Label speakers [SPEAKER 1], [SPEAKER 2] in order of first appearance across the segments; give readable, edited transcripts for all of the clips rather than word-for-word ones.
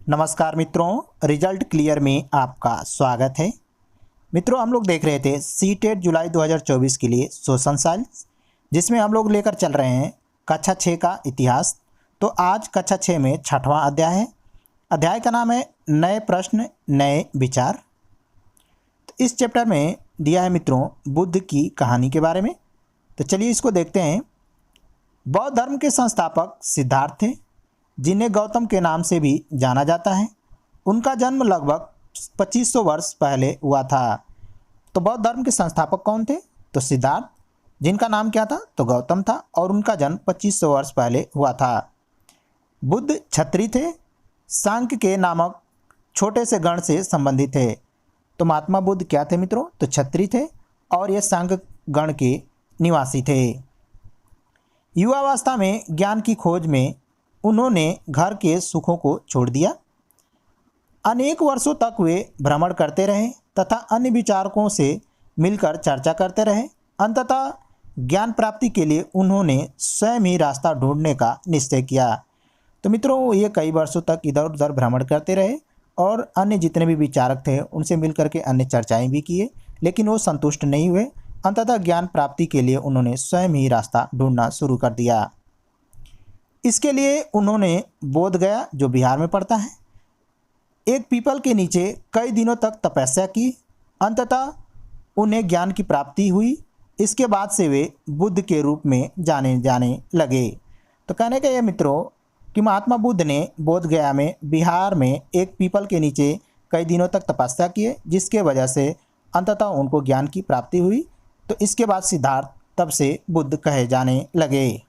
[SPEAKER 1] नमस्कार मित्रों, result clear में आपका स्वागत है। मित्रों, हम लोग देख रहे थे सीटेट जुलाई 2024 के लिए सोशल साइंस, जिसमें हम लोग लेकर चल रहे हैं कक्षा 6 का इतिहास। तो आज कक्षा 6 में 6वां अध्याय है। अध्याय का नाम है नए प्रश्न नए विचार। तो इस चैप्टर में दिया है मित्रों बुद्ध की कहानी के बारे में। तो चलिए इसको देखते हैं। बौद्ध धर्म के संस्थापक सिद्धार्थ थे, जिन्हें गौतम के नाम से भी जाना जाता है। उनका जन्म लगभग 2500 वर्ष पहले हुआ था। तो बौद्ध धर्म के संस्थापक कौन थे? तो सिद्धार्थ, जिनका नाम क्या था? तो गौतम था, और उनका जन्म 2500 वर्ष पहले हुआ था। बुद्ध क्षत्रिय थे, सांख्य के नामक छोटे से गण से संबंधित थे। तो महात्मा बुद्ध क्या थे मित्रों? तो क्षत्रिय थे, और ये सांख्य गण के निवासी थे। युवावस्था में ज्ञान की खोज में उन्होंने घर के सुखों को छोड़ दिया। अनेक वर्षों तक वे भ्रमण करते रहे तथा अन्य विचारकों से मिलकर चर्चा करते रहे। अंततः ज्ञान प्राप्ति के लिए उन्होंने स्वयं ही रास्ता ढूंढने का निश्चय किया। तो मित्रों, ये कई वर्षों तक इधर उधर भ्रमण करते रहे और अन्य जितने भी विचारक थे उनसे मिलकर के अन्य चर्चाएं भी किए, लेकिन वो संतुष्ट नहीं हुए। अंततः ज्ञान प्राप्ति के लिए उन्होंने स्वयं ही रास्ता ढूंढना शुरू कर दिया। इसके लिए उन्होंने बोध गया, जो बिहार में पड़ता है, एक पीपल के नीचे कई दिनों तक तपस्या की। अंततः उन्हें ज्ञान की प्राप्ति हुई। इसके बाद से वे बुद्ध के रूप में जाने लगे। तो कहने का ये मित्रों कि महात्मा बुद्ध ने बोध गया में बिहार में एक पीपल के नीचे कई दिनों तक तपस्या किए, जिसके वजह से अंततः उनको ज्ञान की प्राप्ति हुई। तो इसके बाद सिद्धार्थ तब से बुद्ध कहे जाने लगे।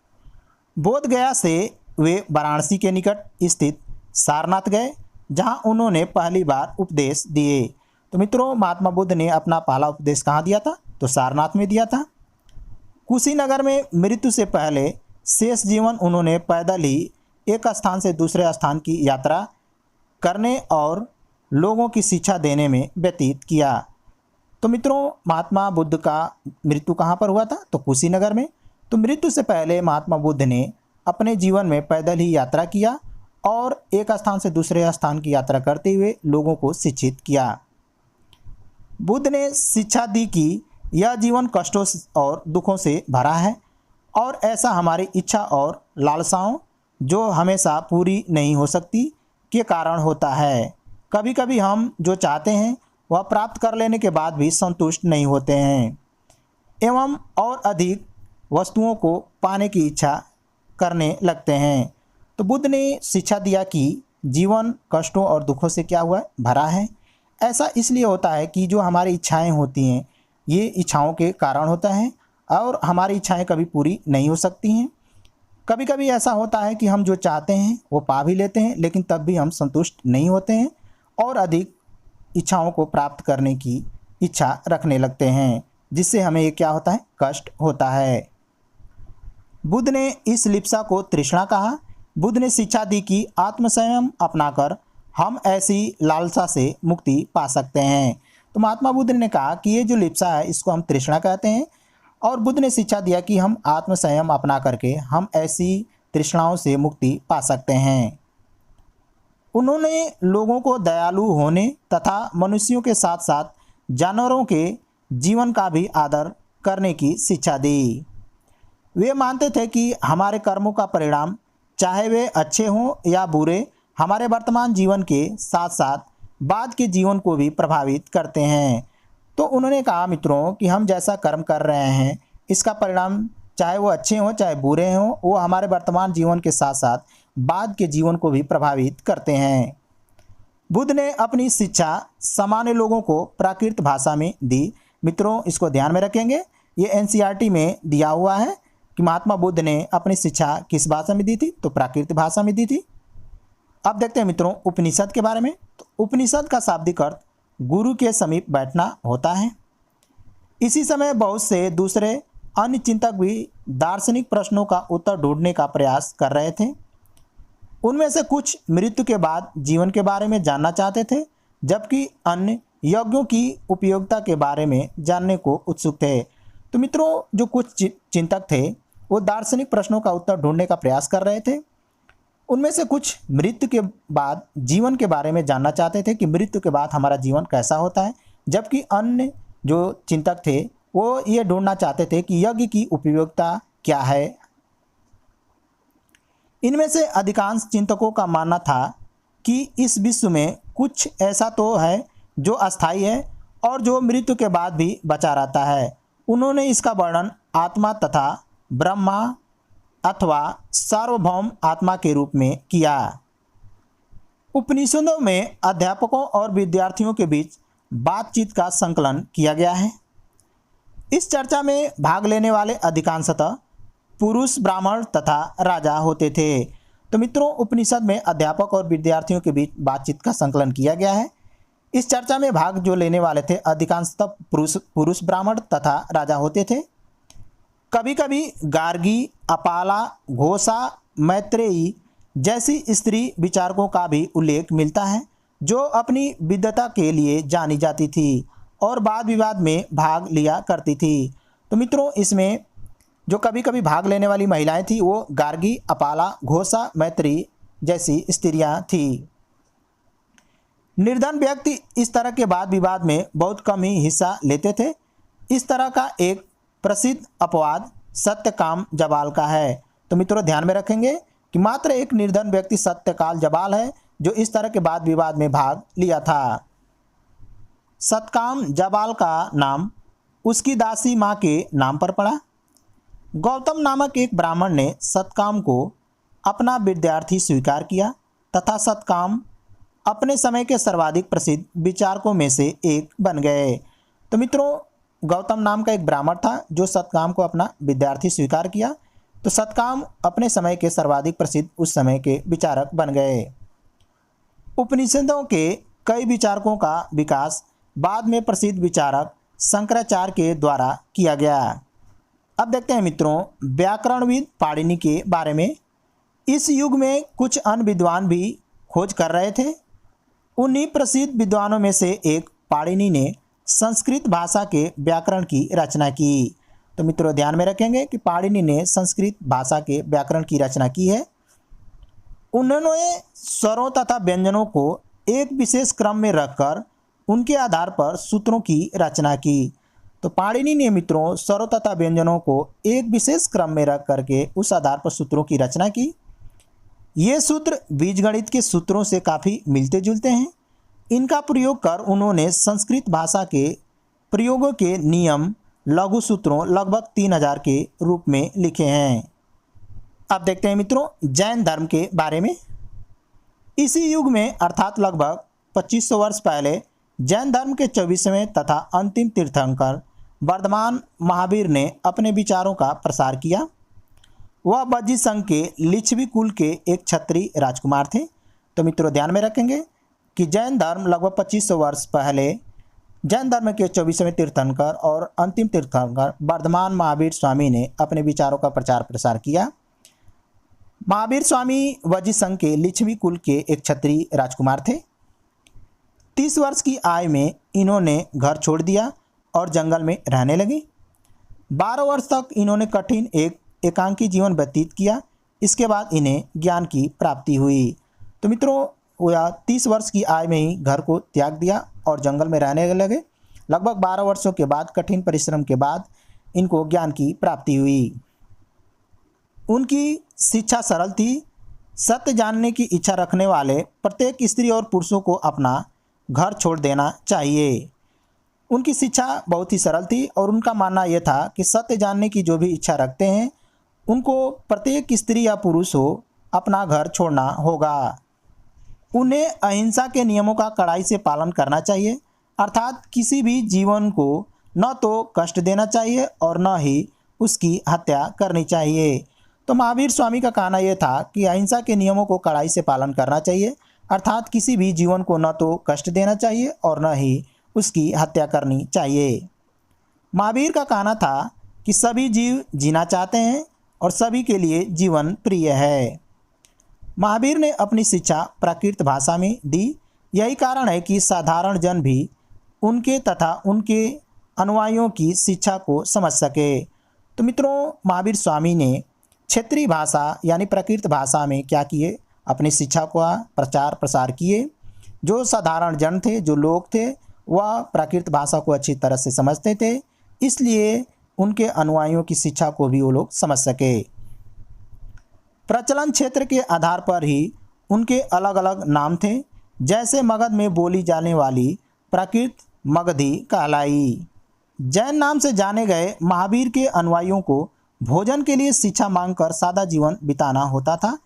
[SPEAKER 1] बोध गया से वे वाराणसी के निकट स्थित सारनाथ गए, जहां उन्होंने पहली बार उपदेश दिए। तो मित्रों, महात्मा बुद्ध ने अपना पहला उपदेश कहाँ दिया था? तो सारनाथ में दिया था। कुशीनगर में मृत्यु से पहले शेष जीवन उन्होंने पैदल ही एक स्थान से दूसरे स्थान की यात्रा करने और लोगों की शिक्षा देने में व्यतीत किया। तो मित्रों, महात्मा बुद्ध का मृत्यु कहाँ पर हुआ था? तो कुशीनगर में। तो मृत्यु से पहले महात्मा बुद्ध ने अपने जीवन में पैदल ही यात्रा किया और एक स्थान से दूसरे स्थान की यात्रा करते हुए लोगों को शिक्षित किया। बुद्ध ने शिक्षा दी कि यह जीवन कष्टों और दुखों से भरा है, और ऐसा हमारी इच्छा और लालसाओं, जो हमेशा पूरी नहीं हो सकती, के कारण होता है। कभी कभी हम जो चाहते हैं वह प्राप्त कर लेने के बाद भी संतुष्ट नहीं होते हैं एवं और अधिक वस्तुओं को पाने की इच्छा करने लगते हैं। तो बुद्ध ने शिक्षा दिया कि जीवन कष्टों और दुखों से क्या हुआ है? भरा है। ऐसा इसलिए होता है कि जो हमारी इच्छाएं होती हैं, ये इच्छाओं के कारण होता है, और हमारी इच्छाएं कभी पूरी नहीं हो सकती हैं। कभी कभी ऐसा होता है कि हम जो चाहते हैं वो पा भी लेते हैं, लेकिन तब भी हम संतुष्ट नहीं होते हैं और अधिक इच्छाओं को प्राप्त करने की इच्छा रखने लगते हैं, जिससे हमें ये क्या होता है? कष्ट होता है। बुद्ध ने इस लिप्सा को तृष्णा कहा। बुद्ध ने शिक्षा दी कि आत्मसंयम अपनाकर हम ऐसी लालसा से मुक्ति पा सकते हैं। तो महात्मा बुद्ध ने कहा कि ये जो लिप्सा है इसको हम तृष्णा कहते हैं, और बुद्ध ने शिक्षा दिया कि हम आत्मसंयम अपना करके हम ऐसी तृष्णाओं से मुक्ति पा सकते हैं। उन्होंने लोगों को दयालु होने तथा मनुष्यों के साथ साथ जानवरों के जीवन का भी आदर करने की शिक्षा दी। वे मानते थे कि हमारे कर्मों का परिणाम, चाहे वे अच्छे हों या बुरे, हमारे वर्तमान जीवन के साथ साथ बाद के जीवन को भी प्रभावित करते हैं। तो उन्होंने कहा मित्रों कि हम जैसा कर्म कर रहे हैं, इसका परिणाम चाहे वो अच्छे हों चाहे बुरे हों, वो हमारे वर्तमान जीवन के साथ साथ बाद के जीवन को भी प्रभावित करते हैं। बुद्ध ने अपनी शिक्षा सामान्य लोगों को प्राकृत भाषा में दी। मित्रों, इसको ध्यान में रखेंगे, ये एनसीईआरटी में दिया हुआ है कि महात्मा बुद्ध ने अपनी शिक्षा किस भाषा में दी थी? तो प्राकृत भाषा में दी थी। अब देखते हैं मित्रों उपनिषद के बारे में। तो उपनिषद का शाब्दिक अर्थ गुरु के समीप बैठना होता है। इसी समय बहुत से दूसरे अन्य चिंतक भी दार्शनिक प्रश्नों का उत्तर ढूंढने का प्रयास कर रहे थे। उनमें से कुछ मृत्यु के बाद जीवन के बारे में जानना चाहते थे, जबकि अन्य यज्ञों की उपयोगिता के बारे में जानने को उत्सुक थे। तो मित्रों, जो कुछ चिंतक थे वो दार्शनिक प्रश्नों का उत्तर ढूंढने का प्रयास कर रहे थे, उनमें से कुछ मृत्यु के बाद जीवन के बारे में जानना चाहते थे कि मृत्यु के बाद हमारा जीवन कैसा होता है, जबकि अन्य जो चिंतक थे वो ये ढूंढना चाहते थे कि यज्ञ की उपयोगिता क्या है। इनमें से अधिकांश चिंतकों का मानना था कि इस विश्व में कुछ ऐसा तो है जो अस्थायी है और जो मृत्यु के बाद भी बचा रहता है। उन्होंने इसका वर्णन आत्मा तथा ब्रह्मा अथवा सार्वभौम आत्मा के रूप में किया। उपनिषदों में अध्यापकों और विद्यार्थियों के बीच बातचीत का संकलन किया गया है। इस चर्चा में भाग लेने वाले अधिकांशतः पुरुष, ब्राह्मण तथा राजा होते थे। तो मित्रों, उपनिषद में अध्यापक और विद्यार्थियों के बीच बातचीत का संकलन किया गया है। इस चर्चा में भाग जो लेने वाले थे अधिकांशतः पुरुष, ब्राह्मण तथा राजा होते थे। कभी कभी गार्गी, अपाला, घोषा, मैत्रेयी जैसी स्त्री विचारकों का भी उल्लेख मिलता है जो अपनी विद्वता के लिए जानी जाती थी और वाद विवाद में भाग लिया करती थी। तो मित्रों, इसमें जो कभी कभी भाग लेने वाली महिलाएं थी वो गार्गी, अपाला, घोषा, मैत्री जैसी स्त्रियां थी। निर्धन व्यक्ति इस तरह के वाद विवाद में बहुत कम ही हिस्सा लेते थे। इस तरह का एक प्रसिद्ध अपवाद सत्यकाम जबाल का है। तो मित्रों, ध्यान में रखेंगे कि मात्र एक निर्धन व्यक्ति सत्यकाल जबाल है जो इस तरह के वाद विवाद में भाग लिया था। सतकाम जबाल का नाम उसकी दासी माँ के नाम पर पड़ा। गौतम नामक एक ब्राह्मण ने सतकाम को अपना विद्यार्थी स्वीकार किया तथा सतकाम अपने समय के सर्वाधिक प्रसिद्ध विचारकों में से एक बन गए। तो मित्रों, गौतम नाम का एक ब्राह्मण था जो सतकाम को अपना विद्यार्थी स्वीकार किया, तो सतकाम अपने समय के सर्वाधिक प्रसिद्ध उस समय के विचारक बन गए। उपनिषदों के कई विचारकों का विकास बाद में प्रसिद्ध विचारक शंकराचार्य के द्वारा किया गया। अब देखते हैं मित्रों, व्याकरणविद पाणिनि के बारे में। इस युग में कुछ अन्य विद्वान भी खोज कर रहे थे। उन्हीं प्रसिद्ध विद्वानों में से एक पाणिनि ने संस्कृत भाषा के व्याकरण की रचना की। तो मित्रों, ध्यान में रखेंगे कि पाणिनि ने संस्कृत भाषा के व्याकरण की रचना की है। उन्होंने स्वरों तथा व्यंजनों को एक विशेष क्रम में रखकर उनके आधार पर सूत्रों की रचना की। तो पाणिनि ने मित्रों स्वरों तथा व्यंजनों को एक विशेष क्रम में रख करके उस आधार पर सूत्रों की रचना की। ये सूत्र बीजगणित के सूत्रों से काफ़ी मिलते जुलते हैं। इनका प्रयोग कर उन्होंने संस्कृत भाषा के प्रयोगों के नियम लघु सूत्रों लगभग 3000 के रूप में लिखे हैं। अब देखते हैं मित्रों, जैन धर्म के बारे में। इसी युग में अर्थात लगभग 2500 वर्ष पहले जैन धर्म के 24वें तथा अंतिम तीर्थंकर वर्धमान महावीर ने अपने विचारों का प्रसार किया। वह बज्जी संघ के लिच्छवी कुल के एक क्षत्रिय राजकुमार थे। तो मित्रों, ध्यान में रखेंगे कि जैन धर्म लगभग 2500 वर्ष पहले जैन धर्म के 24वें तीर्थंकर और अंतिम तीर्थंकर वर्धमान महावीर स्वामी ने अपने विचारों का प्रचार प्रसार किया। महावीर स्वामी वज्जी संघ के लिच्छवी कुल के एक क्षत्रिय राजकुमार थे। 30 वर्ष की आयु में इन्होंने घर छोड़ दिया और जंगल में रहने लगे। 12 वर्ष तक इन्होंने कठिन एकांकी जीवन व्यतीत किया। इसके बाद इन्हें ज्ञान की प्राप्ति हुई। तो मित्रों, वह 30 वर्ष की आयु में ही घर को त्याग दिया और जंगल में रहने लगे। लगभग 12 वर्षों के बाद कठिन परिश्रम के बाद इनको ज्ञान की प्राप्ति हुई। उनकी शिक्षा सरल थी। सत्य जानने की इच्छा रखने वाले प्रत्येक स्त्री और पुरुषों को अपना घर छोड़ देना चाहिए। उनकी शिक्षा बहुत ही सरल थी और उनका मानना यह था कि सत्य जानने की जो भी इच्छा रखते हैं उनको प्रत्येक स्त्री या पुरुष हो अपना घर छोड़ना होगा। उन्हें अहिंसा के नियमों का कड़ाई से पालन करना चाहिए, अर्थात किसी भी जीवन को न तो कष्ट देना चाहिए और न ही उसकी हत्या करनी चाहिए। तो महावीर स्वामी का कहना यह था कि अहिंसा के नियमों को कड़ाई से पालन करना चाहिए, अर्थात किसी भी जीवन को न तो कष्ट देना चाहिए और न ही उसकी हत्या करनी चाहिए। महावीर का कहना था कि सभी जीव जीना चाहते हैं और सभी के लिए जीवन प्रिय है। महावीर ने अपनी शिक्षा प्राकृत भाषा में दी। यही कारण है कि साधारण जन भी उनके तथा उनके अनुयायियों की शिक्षा को समझ सके। तो मित्रों, महावीर स्वामी ने क्षेत्रीय भाषा यानी प्राकृत भाषा में क्या किए, अपनी शिक्षा का प्रचार प्रसार किए। जो साधारण जन थे, जो लोग थे, वह प्राकृत भाषा को अच्छी तरह से समझते थे, इसलिए उनके अनुयायियों की शिक्षा को भी वो लोग समझ सके। प्रचलन क्षेत्र के आधार पर ही उनके अलग अलग नाम थे। जैसे मगध में बोली जाने वाली प्राकृत मगधी कहलाई। जैन नाम से जाने गए महावीर के अनुयायियों को भोजन के लिए शिक्षा मांगकर सादा जीवन बिताना होता था।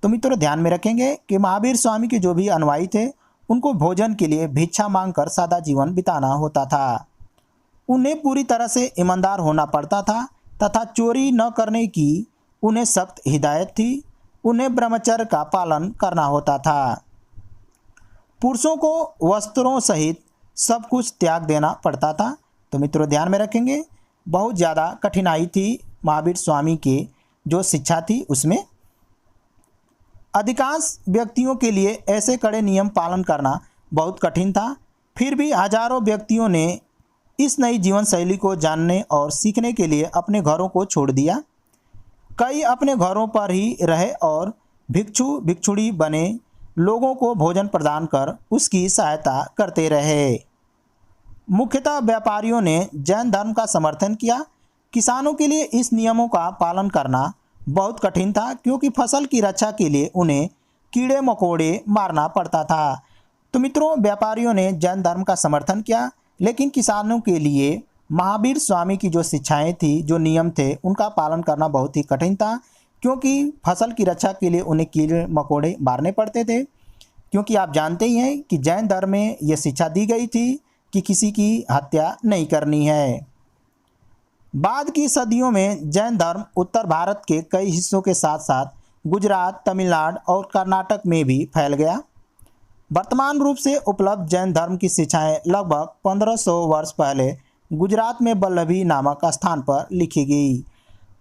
[SPEAKER 1] तो मित्रों ध्यान में रखेंगे कि महावीर स्वामी के जो भी अनुयायी थे उनको भोजन के लिए भिक्षा मांगकर सादा जीवन बिताना होता था। उन्हें पूरी तरह से ईमानदार होना पड़ता था तथा चोरी न करने की उन्हें सख्त हिदायत थी। उन्हें ब्रह्मचर्य का पालन करना होता था। पुरुषों को वस्त्रों सहित सब कुछ त्याग देना पड़ता था। तो मित्रों ध्यान में रखेंगे, बहुत ज़्यादा कठिनाई थी महावीर स्वामी के जो शिक्षा थी उसमें। अधिकांश व्यक्तियों के लिए ऐसे कड़े नियम पालन करना बहुत कठिन था। फिर भी हजारों व्यक्तियों ने इस नई जीवन शैली को जानने और सीखने के लिए अपने घरों को छोड़ दिया। कई अपने घरों पर ही रहे और भिक्षु भिक्षुणी बने लोगों को भोजन प्रदान कर उसकी सहायता करते रहे। मुख्यतः व्यापारियों ने जैन धर्म का समर्थन किया। किसानों के लिए इस नियमों का पालन करना बहुत कठिन था, क्योंकि फसल की रक्षा के लिए उन्हें कीड़े मकोड़े मारना पड़ता था। तो मित्रों व्यापारियों ने जैन धर्म का समर्थन किया, लेकिन किसानों के लिए महावीर स्वामी की जो शिक्षाएं थी, जो नियम थे, उनका पालन करना बहुत ही कठिन था, क्योंकि फसल की रक्षा के लिए उन्हें कीड़े मकोड़े मारने पड़ते थे। क्योंकि आप जानते ही हैं कि जैन धर्म में यह शिक्षा दी गई थी कि किसी की हत्या नहीं करनी है। बाद की सदियों में जैन धर्म उत्तर भारत के कई हिस्सों के साथ साथ गुजरात, तमिलनाडु और कर्नाटक में भी फैल गया। वर्तमान रूप से उपलब्ध जैन धर्म की शिक्षाएं लगभग 1500 वर्ष पहले गुजरात में वल्लभी नामक स्थान पर लिखी गई।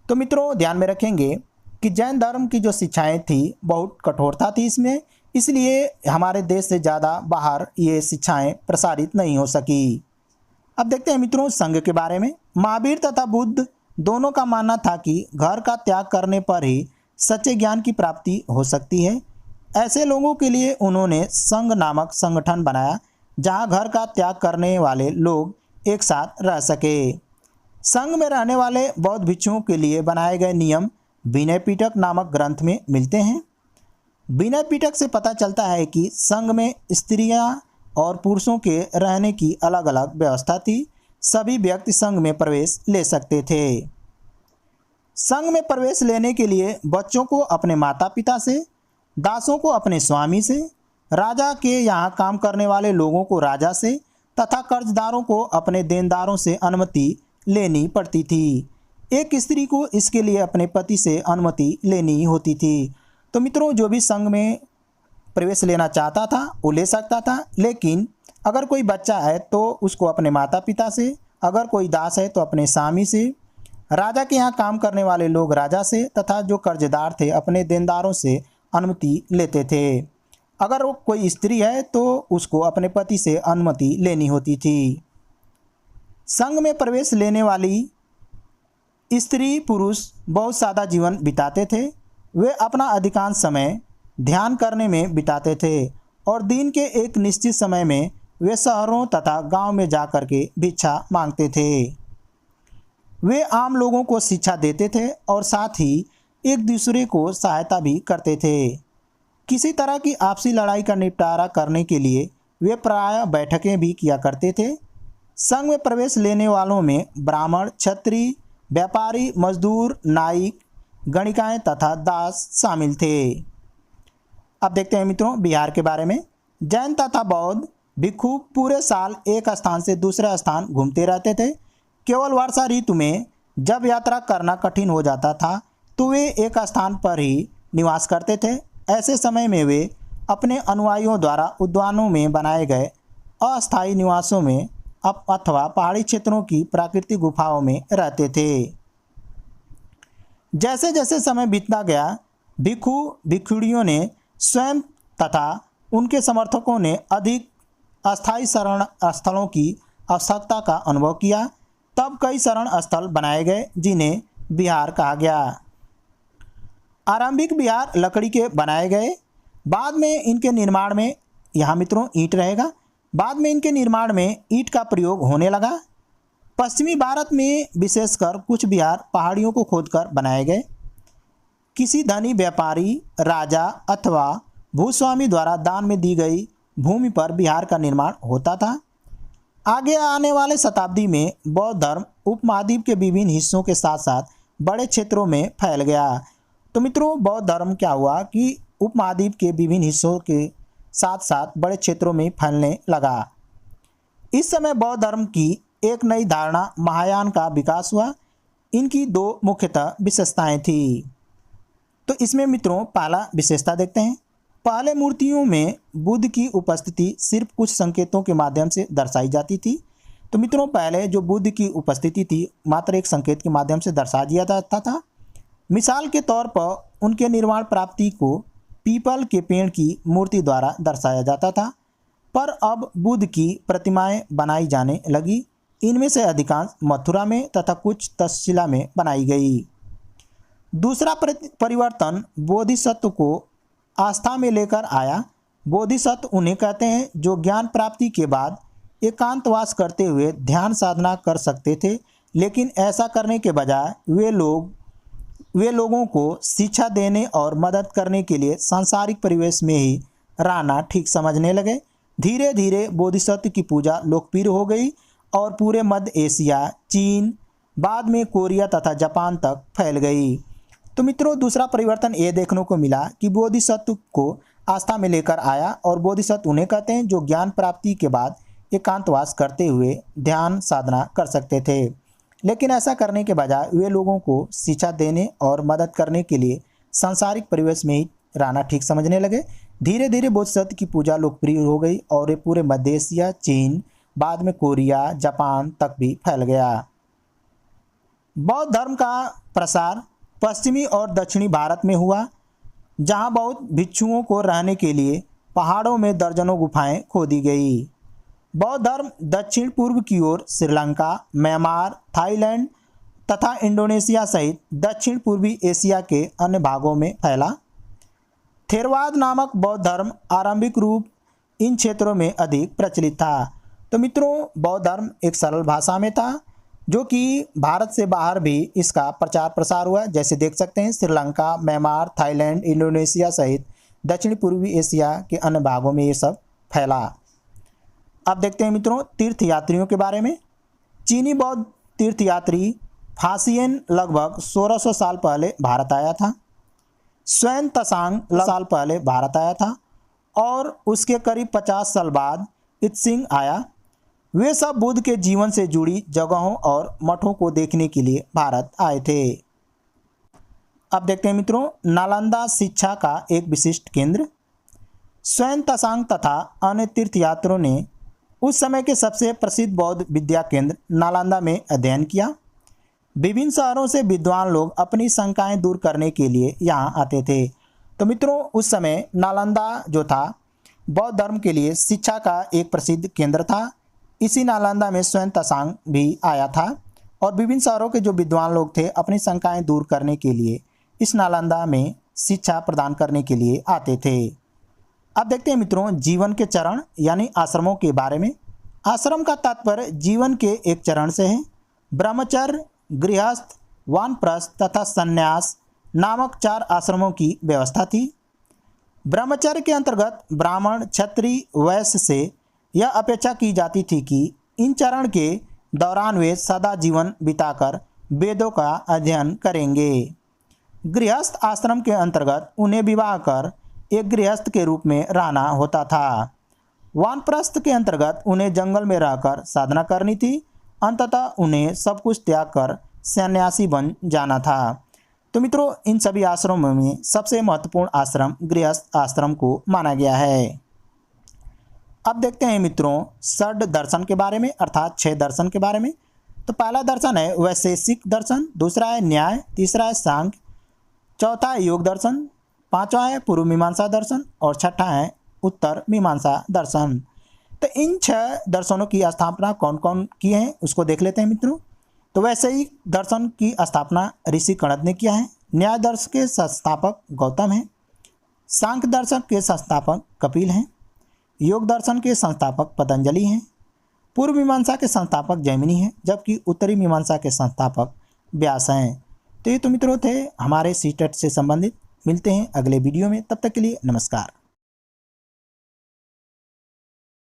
[SPEAKER 1] तो मित्रों ध्यान में रखेंगे कि जैन धर्म की जो शिक्षाएं थी बहुत कठोरता थी इसमें, इसलिए हमारे देश से ज़्यादा बाहर ये शिक्षाएं प्रसारित नहीं हो सकी। अब देखते हैं मित्रों संघ के बारे में। महावीर तथा बुद्ध दोनों का मानना था कि घर का त्याग करने पर ही सच्चे ज्ञान की प्राप्ति हो सकती है। ऐसे लोगों के लिए उन्होंने संघ नामक संगठन बनाया, जहां घर का त्याग करने वाले लोग एक साथ रह सके। संघ में रहने वाले बौद्ध भिक्षुओं के लिए बनाए गए नियम विनय पिटक नामक ग्रंथ में मिलते हैं। विनय पिटक से पता चलता है कि संघ में स्त्रियां और पुरुषों के रहने की अलग अलग व्यवस्था थी। सभी व्यक्ति संघ में प्रवेश ले सकते थे। संघ में प्रवेश लेने के लिए बच्चों को अपने माता पिता से, दासों को अपने स्वामी से, राजा के यहाँ काम करने वाले लोगों को राजा से तथा कर्जदारों को अपने देनदारों से अनुमति लेनी पड़ती थी। एक स्त्री को इसके लिए अपने पति से अनुमति लेनी होती थी। तो मित्रों जो भी संघ में प्रवेश लेना चाहता था वो ले सकता था, लेकिन अगर कोई बच्चा है तो उसको अपने माता पिता से, अगर कोई दास है तो अपने स्वामी से, राजा के यहाँ काम करने वाले लोग राजा से तथा जो कर्जदार थे अपने देनदारों से अनुमति लेते थे। अगर वो कोई स्त्री है तो उसको अपने पति से अनुमति लेनी होती थी। संघ में प्रवेश लेने वाली स्त्री पुरुष बहुत सादा जीवन बिताते थे। वे अपना अधिकांश समय ध्यान करने में बिताते थे और दिन के एक निश्चित समय में वे शहरों तथा गांव में जाकर के भिक्षा मांगते थे। वे आम लोगों को शिक्षा देते थे और साथ ही एक दूसरे को सहायता भी करते थे। किसी तरह की आपसी लड़ाई का निपटारा करने के लिए वे प्रायः बैठकें भी किया करते थे। संघ में प्रवेश लेने वालों में ब्राह्मण, क्षत्रिय, व्यापारी, मजदूर, नाइक, गणिकाएँ तथा दास शामिल थे। अब देखते हैं मित्रों बिहार के बारे में। जैन तथा बौद्ध भिक्षु पूरे साल एक स्थान से दूसरे स्थान घूमते रहते थे। केवल वर्षा ऋतु में जब यात्रा करना कठिन हो जाता था तो वे एक स्थान पर ही निवास करते थे। ऐसे समय में वे अपने अनुयायियों द्वारा उद्यानों में बनाए गए अस्थायी निवासों में अथवा पहाड़ी क्षेत्रों की प्राकृतिक गुफाओं में रहते थे। जैसे जैसे समय बीतता गया भिक्षु भिक्षुणियों ने स्वयं तथा उनके समर्थकों ने अधिक अस्थायी शरण स्थलों की आवश्यकता का अनुभव किया। तब कई शरण स्थल बनाए गए जिन्हें विहार कहा गया। आरंभिक विहार लकड़ी के बनाए गए बाद में इनके निर्माण में, यहाँ मित्रों ईंट रहेगा, बाद में इनके निर्माण में ईंट का प्रयोग होने लगा। पश्चिमी भारत में विशेषकर कुछ विहार पहाड़ियों को खोदकर बनाए गए। किसी धनी व्यापारी, राजा अथवा भूस्वामी द्वारा दान में दी गई भूमि पर विहार का निर्माण होता था। आगे आने वाले शताब्दी में बौद्ध धर्म उपमहाद्वीप के विभिन्न हिस्सों के साथ साथ बड़े क्षेत्रों में फैल गया। तो मित्रों, बौद्ध धर्म क्या हुआ कि उपमहाद्वीप के विभिन्न हिस्सों के साथ साथ बड़े क्षेत्रों में फैलने लगा। इस समय बौद्ध धर्म की एक नई धारणा महायान का विकास हुआ। इनकी दो मुख्यतः विशेषताएं थी। तो इसमें मित्रों पहला विशेषता देखते हैं। पहले मूर्तियों में बुद्ध की उपस्थिति सिर्फ कुछ संकेतों के माध्यम से दर्शाई जाती थी। तो मित्रों, पहले जो बुद्ध की उपस्थिति थी मात्र एक संकेत के माध्यम से दर्शा दिया जाता था। मिसाल के तौर पर उनके निर्माण प्राप्ति को पीपल के पेड़ की मूर्ति द्वारा दर्शाया जाता था, पर अब बुद्ध की प्रतिमाएं बनाई जाने लगी। इनमें से अधिकांश मथुरा में तथा कुछ तक्षशिला में बनाई गई। दूसरा परिवर्तन बोधिसत्व को आस्था में लेकर आया। बोधिसत्व उन्हें कहते हैं जो ज्ञान प्राप्ति के बाद एकांतवास करते हुए ध्यान साधना कर सकते थे, लेकिन ऐसा करने के बजाय वे लोगों को शिक्षा देने और मदद करने के लिए सांसारिक परिवेश में ही रहना ठीक समझने लगे। धीरे धीरे बोधिसत्व की पूजा लोकप्रिय हो गई और पूरे मध्य एशिया, चीन, बाद में कोरिया तथा जापान तक फैल गई। तो मित्रों, दूसरा परिवर्तन ये देखने को मिला कि बोधिसत्व को आस्था में लेकर आया, और बोधिसत्व उन्हें कहते हैं जो ज्ञान प्राप्ति के बाद एकांतवास करते हुए ध्यान साधना कर सकते थे, लेकिन ऐसा करने के बजाय वे लोगों को शिक्षा देने और मदद करने के लिए सांसारिक परिवेश में ही रहना ठीक समझने लगे। धीरे धीरे बोधिसत्व की पूजा लोकप्रिय हो गई और ये पूरे मध्य एशिया, चीन, बाद में कोरिया, जापान तक भी फैल गया। बौद्ध धर्म का प्रसार पश्चिमी और दक्षिणी भारत में हुआ, जहां बौद्ध भिक्षुओं को रहने के लिए पहाड़ों में दर्जनों गुफाएं खोदी गई। बौद्ध धर्म दक्षिण पूर्व की ओर श्रीलंका, म्यांमार, थाईलैंड तथा इंडोनेशिया सहित दक्षिण पूर्वी एशिया के अन्य भागों में फैला। थेरवाद नामक बौद्ध धर्म आरंभिक रूप इन क्षेत्रों में अधिक प्रचलित था। तो मित्रों, बौद्ध धर्म एक सरल भाषा में था, जो कि भारत से बाहर भी इसका प्रचार प्रसार हुआ। जैसे देख सकते हैं, श्रीलंका, म्यांमार, थाईलैंड, इंडोनेशिया सहित दक्षिण पूर्वी एशिया के अन्य भागों में ये सब फैला। अब देखते हैं मित्रों तीर्थयात्रियों के बारे में। चीनी बौद्ध तीर्थयात्री फासियन लगभग 1600 साल पहले भारत आया था। स्वयं तसांग साल पहले भारत आया था और उसके करीब 50 साल बाद इत्सिंग आया। वे सब बुद्ध के जीवन से जुड़ी जगहों और मठों को देखने के लिए भारत आए थे। अब देखते हैं मित्रों नालंदा शिक्षा का एक विशिष्ट केंद्र। स्वयं तसांग तथा अन्य तीर्थयात्रियों ने उस समय के सबसे प्रसिद्ध बौद्ध विद्या केंद्र नालंदा में अध्ययन किया। विभिन्न शहरों से विद्वान लोग अपनी शंकाएं दूर करने के लिए यहाँ आते थे। तो मित्रों, उस समय नालंदा जो था बौद्ध धर्म के लिए शिक्षा का एक प्रसिद्ध केंद्र था। इसी नालंदा में स्वयं तसांग भी आया था और विभिन्न शहरों के जो विद्वान लोग थे अपनी शंकाएं दूर करने के लिए इस नालंदा में शिक्षा प्रदान करने के लिए आते थे। अब देखते हैं मित्रों जीवन के चरण यानी आश्रमों के बारे में। आश्रम का तात्पर्य जीवन के एक चरण से है। ब्रह्मचर्य, गृहस्थ, वानप्रस्थ तथा संन्यास नामक 4 आश्रमों की व्यवस्था थी। ब्रह्मचर्य के अंतर्गत ब्राह्मण, क्षत्रिय, वैश्य से यह अपेक्षा की जाती थी कि इन चरण के दौरान वे सदा जीवन बिताकर वेदों का अध्ययन करेंगे। गृहस्थ आश्रम के अंतर्गत उन्हें विवाह कर एक गृहस्थ के रूप में रहना होता था। वानप्रस्थ के अंतर्गत उन्हें जंगल में रहकर साधना करनी थी। अंततः उन्हें सब कुछ त्याग कर सन्यासी बन जाना था। तो मित्रों इन सभी आश्रमों में सबसे महत्वपूर्ण आश्रम गृहस्थ आश्रम को माना गया है। अब देखते हैं मित्रों षड दर्शन के बारे में, अर्थात 6 दर्शन के बारे में। तो पहला दर्शन है वैशेषिक दर्शन, दूसरा है न्याय, तीसरा है सांख्य, चौथा है योग दर्शन, 5वां है पूर्व मीमांसा दर्शन और 6ठा है उत्तर मीमांसा दर्शन। तो इन 6 दर्शनों की स्थापना कौन कौन की है उसको देख लेते हैं मित्रों। तो वैशेषिक दर्शन की स्थापना ऋषि कणद ने किया है। न्याय दर्शन के संस्थापक गौतम हैं। सांख्य दर्शन के संस्थापक कपिल हैं। योग दर्शन के संस्थापक पतंजलि हैं। पूर्व मीमांसा के संस्थापक जैमिनी हैं, जबकि उत्तरी मीमांसा के संस्थापक व्यास हैं। तो ये तो मित्रों थे हमारे सीटेट से संबंधित। मिलते हैं अगले वीडियो में, तब तक के लिए नमस्कार।